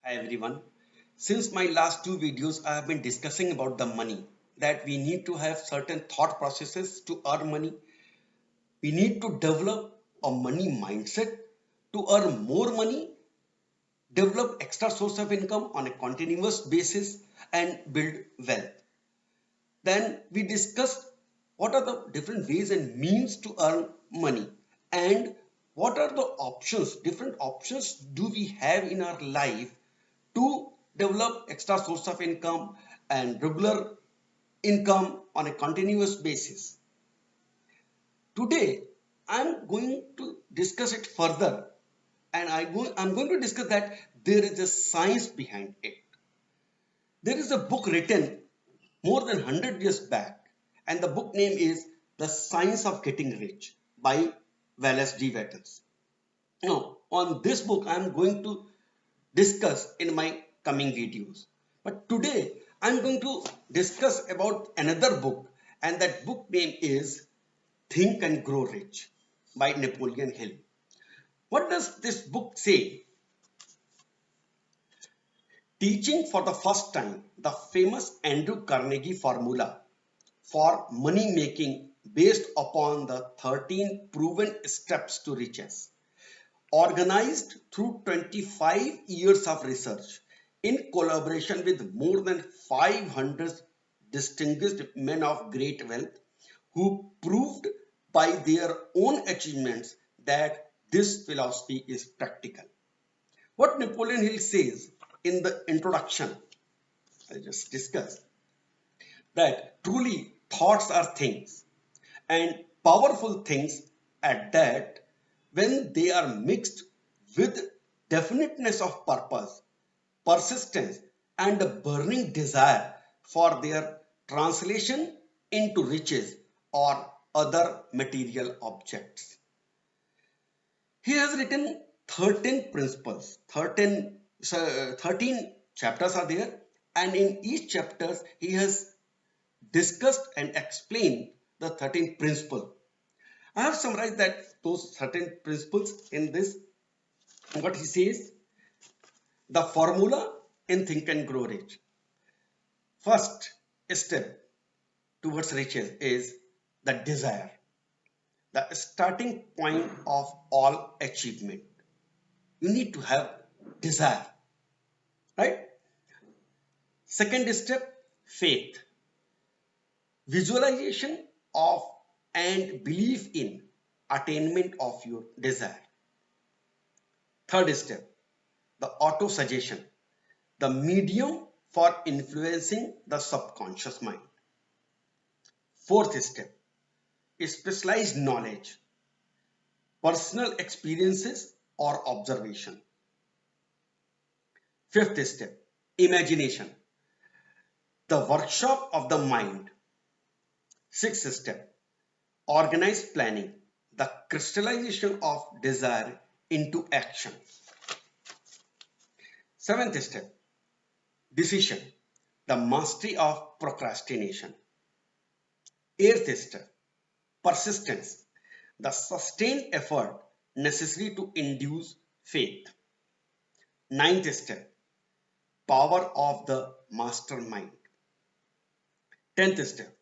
Hi everyone. Since my last two videos, I have been discussing about the money that we need to have certain thought processes to earn money. We need to develop a money mindset to earn more money, develop extra source of income on a continuous basis, and build wealth. Then we discussed what are the different ways and means to earn money and what are the options, different options do we have in our life to develop extra source of income and regular income on a continuous basis. Today, I'm going to discuss it further and I'm going to discuss that there is a science behind it. There is a book written more than 100 years back, and the book name is The Science of Getting Rich by Wallace D. Wattles. Now, on this book, I'm going to discuss in my coming videos. But today, I'm going to discuss about another book, and that book name is Think and Grow Rich by Napoleon Hill. What does this book say? Teaching for the first time the famous Andrew Carnegie formula for money making based upon the 13 proven steps to riches, organized through 25 years of research in collaboration with more than 500 distinguished men of great wealth who proved by their own achievements that this philosophy is practical. What Napoleon Hill says in the introduction, I just discussed, that truly thoughts are things and powerful things at that when they are mixed with definiteness of purpose, persistence, and a burning desire for their translation into riches or other material objects. He has written 13 principles, 13 chapters are there, and in each chapter he has discussed and explained the 13 principles. I have summarized that those 13 principles in this. What he says, the formula in Think and Grow Rich. First step towards riches is the desire, the starting point of all achievement. You need to have desire, right? Second step, faith, visualization of and belief in attainment of your desire. Third step, the auto suggestion, the medium for influencing the subconscious mind. Fourth step, specialized knowledge, personal experiences or observation. Fifth step, imagination, the workshop of the mind. Sixth step, organized planning, the crystallization of desire into action. Seventh step, decision, the mastery of procrastination. Eighth step, persistence, the sustained effort necessary to induce faith. Ninth step, power of the mastermind. 10th step,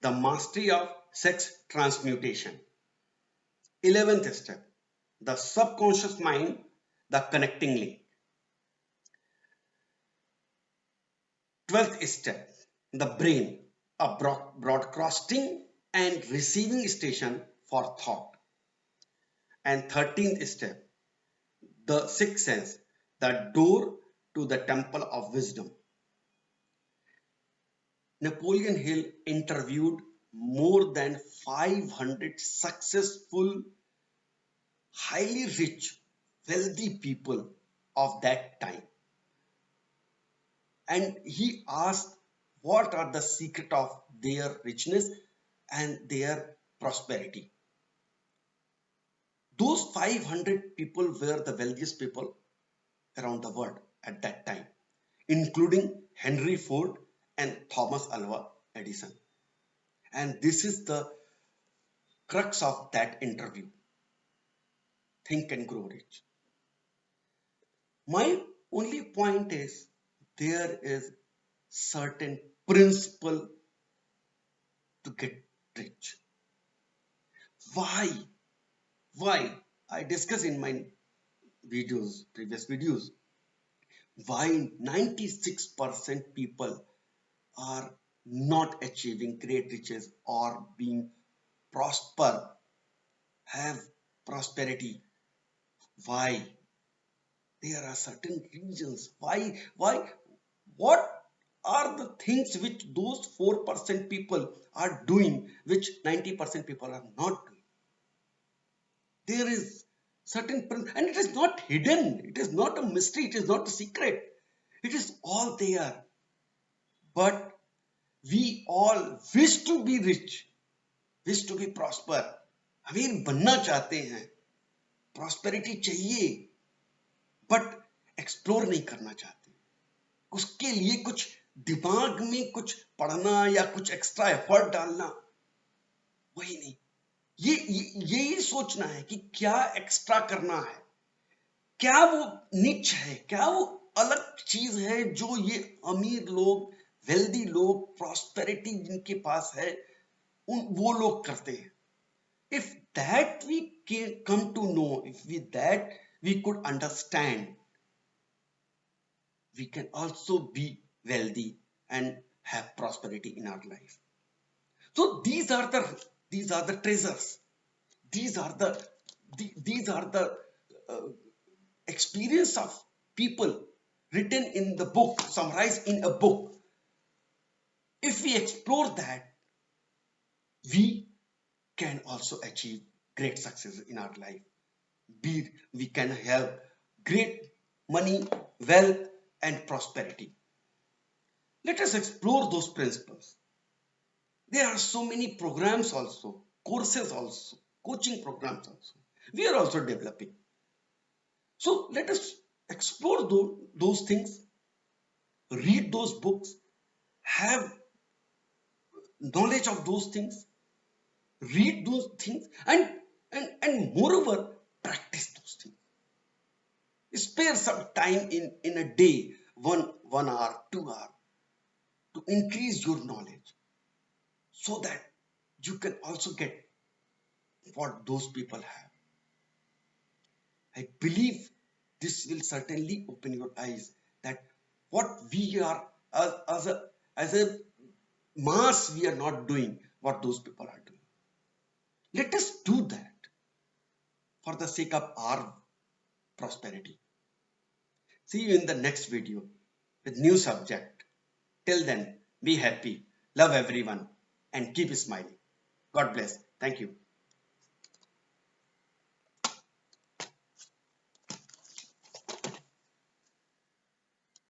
the mastery of sex transmutation. 11th step, the subconscious mind, the connecting link. 12th step, the brain, a broadcasting and receiving station for thought. And 13th step, the sixth sense, the door to the temple of wisdom. Napoleon Hill interviewed more than 500 successful, highly rich, wealthy people of that time. And he asked what are the secret of their richness and their prosperity. Those 500 people were the wealthiest people around the world at that time, including Henry Ford and Thomas Alva Edison. And this is the crux of that interview. Think and Grow Rich. My Only point is there is certain principle to get rich. Why? Why? I discuss in my previous videos, why 96% people are not achieving great riches or being prosper, have prosperity. Why? There are certain reasons. Why? What are the things which those 4% people are doing, which 90% people are not doing? There is certain, and it is not hidden. It is not a mystery. It is not a secret. It is all there. But we all wish to be rich, wish to be prosper. अमीर बनना चाहते हैं, prosperity चाहिए, but explore नहीं करना चाहते. उसके लिए कुछ दिमाग में कुछ पढ़ना या कुछ एक्स्ट्रा एफर्ट डालना, वही नहीं. यही सोचना है कि क्या एक्स्ट्रा करना है, क्या वो निच है, क्या वो अलग चीज है जो ये अमीर लोग, वेल्दी लोग, प्रॉस्पेरिटी जिनके पास है, वो लोग करते हैं. If that we can come to know, if we could understand, we can also be wealthy and have prosperity in our life. So these are the treasures. These are the uh, experience of people written in the book, summarized in a book. If we explore that, we can also achieve great success in our life. We can have great money, wealth, and prosperity. Let us explore those principles. There are so many programs also, courses also, coaching programs also. We are also developing. So let us explore those things, read those books, have knowledge of those things, read those things, and moreover, practice those things. Spare some time in a day, one hour, 2 hour, to increase your knowledge, so that you can also get what those people have. I believe this will certainly open your eyes that what we are as a mass, we are not doing what those people are doing. Let us do that for the sake of our prosperity. See you in the next video with new subject. Till then, be happy, love everyone, and keep smiling. God bless. Thank you.